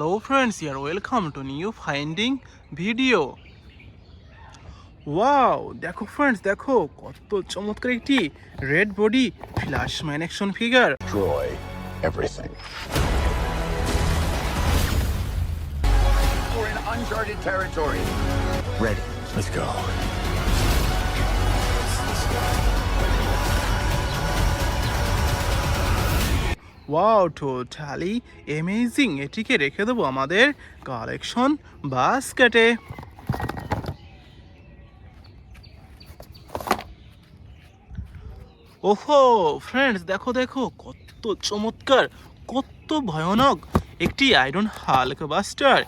Hello friends, here welcome to new finding video. Wow দেখো friends দেখো কত চমৎকার একটি red body Flashman action figure. Destroy everything. We're in uncharted territory. Ready. Let's go. Wow totally amazing, এটিকে রেখে দেবো আমাদের কালেকশন বাস্কেটে। ওহো ফ্রেন্ডস দেখো দেখো কত চমৎকার, কত ভয়ানক একটি আয়রন হাল্ক বাস্টার।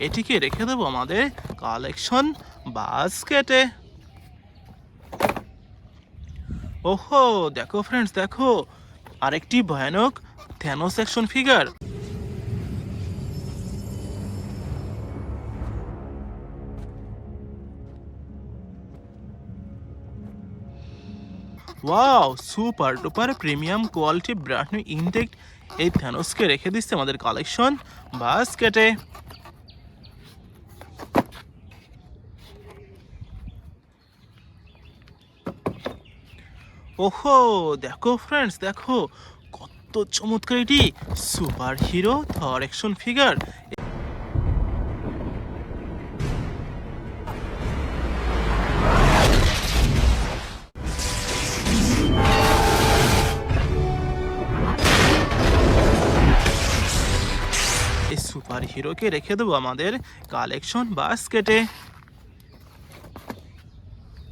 এটিকে রেখে দেবো আমাদের কালেকশন বাস্কেটে। ওহো দেখো ফ্রেন্ডস দেখো আরেকটি ভয়ানক Thanos action figure. Wow super duper premium quality brand new intact এই থ্যানোসকে রেখে দিচ্ছে আমাদের কালেকশন বাস্কেটে। ওহো দেখো ফ্রেন্ডস দেখো কত চমৎকার এটি super hero Thor action figure. এই সুপার হিরোকে রেখে দেবো আমাদের কালেকশন বাস্কেটে।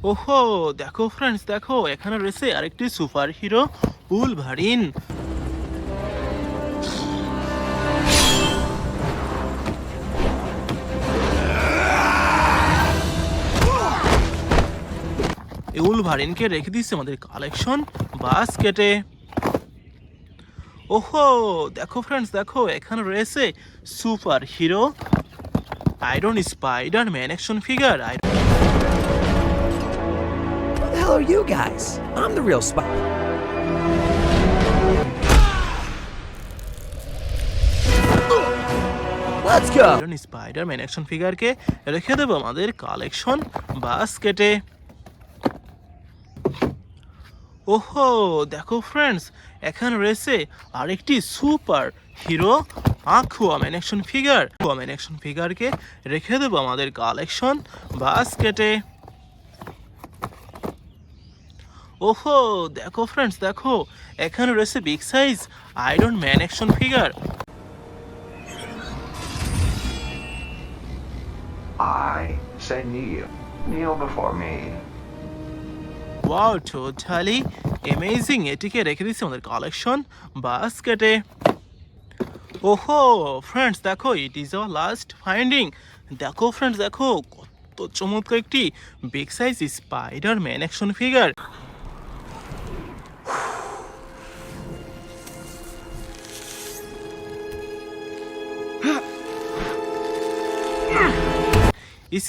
ওহো দেখো ফ্রেন্ডস দেখো এখানে রয়েছে আরেকটি সুপার হিরো উলভারিন। এই উলভারিনকে রেখে দিচ্ছে আমাদের কালেকশন বাস্কেটে। ওহো দেখো ফ্রেন্ডস দেখো এখানে রয়েছে super hero iron Spider Man action figure. Who the hell are you guys? I'm the real spy. Let's go. Iron Spider Man action ফিগারকে রেখে দেবো আমাদের কালেকশন বাস্কেটে। ওহো দেখো ফ্রেন্ডস এখানে রয়েছে আরেকটি super hero Aquaman action figure. Aquaman action ফিগারকে রেখে দেবো আমাদের কালেকশন বাস্কেটে। ওহো দেখো ফ্রেন্ডস দেখো এখানে রয়েছে big size Iron Man action figure. I say kneel. Kneel before me. Wow totally amazing, এটিকে রেখে দিচ্ছি আমাদের কালেকশন বাস্কেটে। ওহো ফ্রেন্ডস দেখো it is our last finding. দেখো ফ্রেন্ডস দেখো কত চমৎকার একটি big size Spider Man action figure.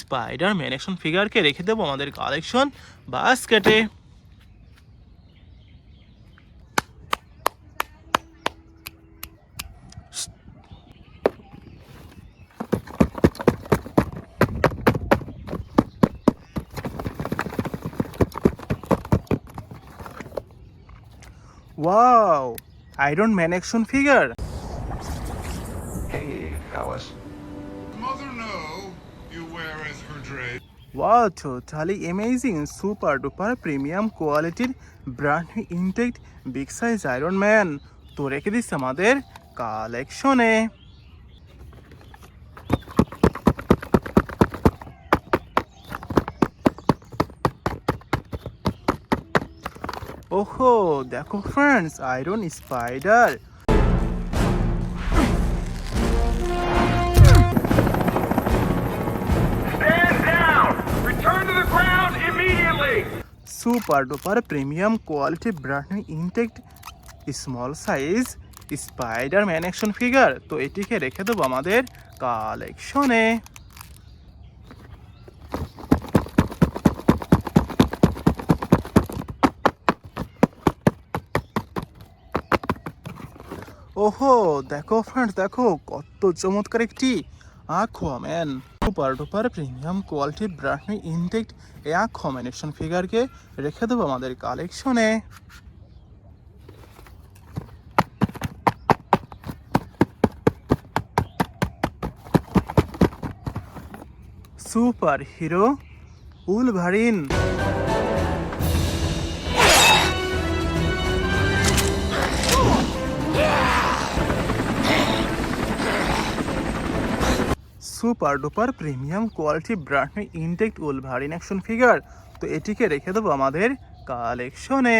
Spider Man action ফিগারকে রেখে দেবো আমাদের কালেকশন বাস্কেটে। Wow Iron Man action figure. Hey, fellas. Mother know you weareth her dress. Wow totally amazing super duper premium কোয়ালিটির brand new intact big size Iron man তো রেখে দিচ্ছে আমাদের কালেকশনে। ওহো দেখো friends iron spider. Stand down! Return to the ground immediately! Super duper premium quality brand new intact small size Spiderman action figure, তো এটিকে রেখে দেবো আমাদের কালেকশনে। ওহো, দেখো ফ্রেন্ডস, দেখো কত চমৎকার একটি Aquaman, super duper premium quality brand new intact এই আকুয়াম্যান অ্যাকশন ফিগারকে রেখে দেবো আমাদের কালেকশনে। Super hero Wolverine, super duper premium quality brand new intact Wolverine action figure, তো এটিকে রেখে দেবো আমাদের কালেকশনে।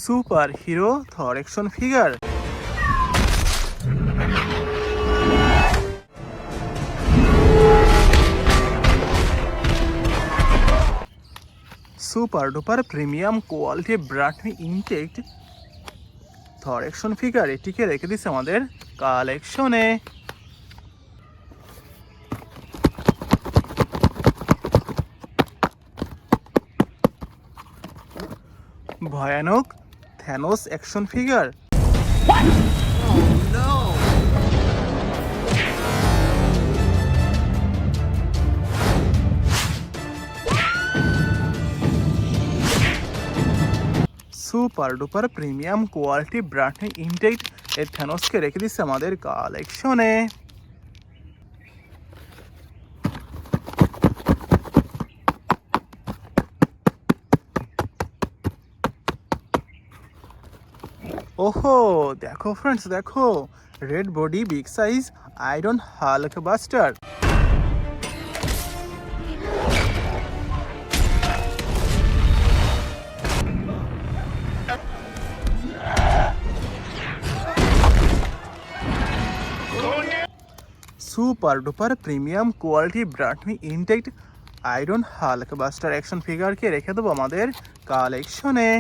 Super hero Thor action figure, super duper premium quality brand new intact Thor action figure, এটিকে রেখে দিচ্ছে আমাদের কালেকশনে। ভয়ানক Thanos action figure, super duper premium quality brand new intact এই থ্যানোসকে রেখে দিচ্ছে আমাদের কালেকশনে। ওহো, দেখো ফ্রেন্ডস, দেখো red body big size iron Hulkbuster, super duper premium quality brand new intact iron Hulkbuster action ফিগারকে রেখে দেবো আমাদের কালেকশনে।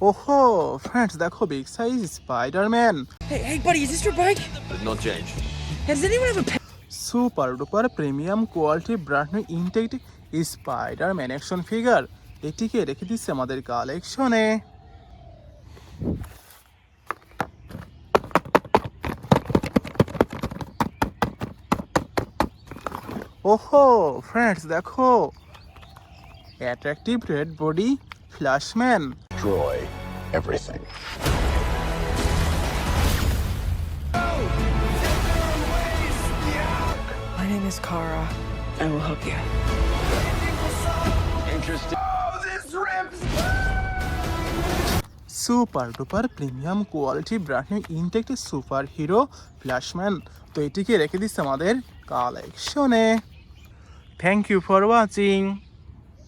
ওহো ফ্রেন্ডস, দেখো big size Spiderman, Hey, buddy, is this your bike? No change. Does anyone have a super duper premium quality brand new intact Spiderman action figure, এটিকে রেখে দিচ্ছে আমাদের কালেকশনে। ওহো ফ্রেন্ডস, দেখো attractive red body Flashman, Destroy everything. My name is Kara. I will help you. Super duper premium quality brand new intact super hero Flashman, তো এটিকে রেখে দিচ্ছে আমাদের কালেকশনে। Thank you for watching.